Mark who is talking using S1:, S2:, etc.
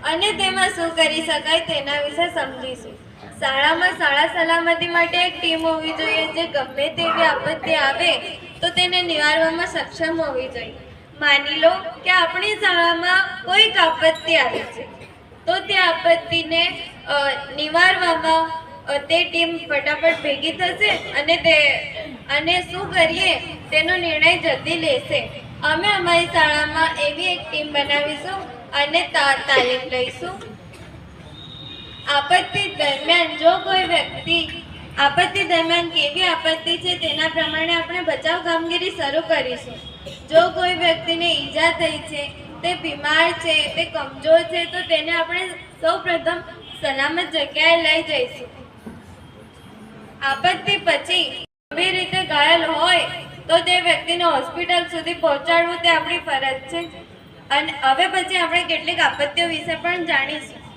S1: અને તેમાં શું કરી શકાય તેના વિશે સમજીશું। શાળામાં શાળા સલામતી માટે એક ટીમ હોવી જોઈએ જે ગમે તેવી આપત્તિ આવે તો તેને નિવારવામાં સક્ષમ હોવી જોઈએ। માની લો કે આપણી શાળામાં કોઈક આપત્તિ આવી છે તો તે આપત્તિને નિવારવામાં તે ટીમ ફટાફટ ભેગી થશે અને શું કરીએ તેનો નિર્ણય જલ્દી લેશે। અમે અમારી શાળામાં એવી એક ટીમ બનાવીશું અને તાલીમ લઈશું। આપત્તિ દરમિયાન જો કોઈ વ્યક્તિ આપત્તિ દરમિયાન કેવી આપત્તિ છે તેના પ્રમાણે આપણે બચાવ કામગીરી શરૂ કરીશું। જો કોઈ વ્યક્તિને ઈજા થઈ છે, તે બીમાર છે, તે કમજોર છે તો તેને આપણે સૌપ્રથમ સલામત જગ્યાએ લઈ જઈશું। આપત્તિ પછી ગંભીર રીતે ઘાયલ હોય તો તે વ્યક્તિને હોસ્પિટલ સુધી પહોંચાડવું તે આપણી ફરજ છે। અને હવે પછી આપણે કેટલીક આપત્તિઓ વિશે પણ જાણીશું।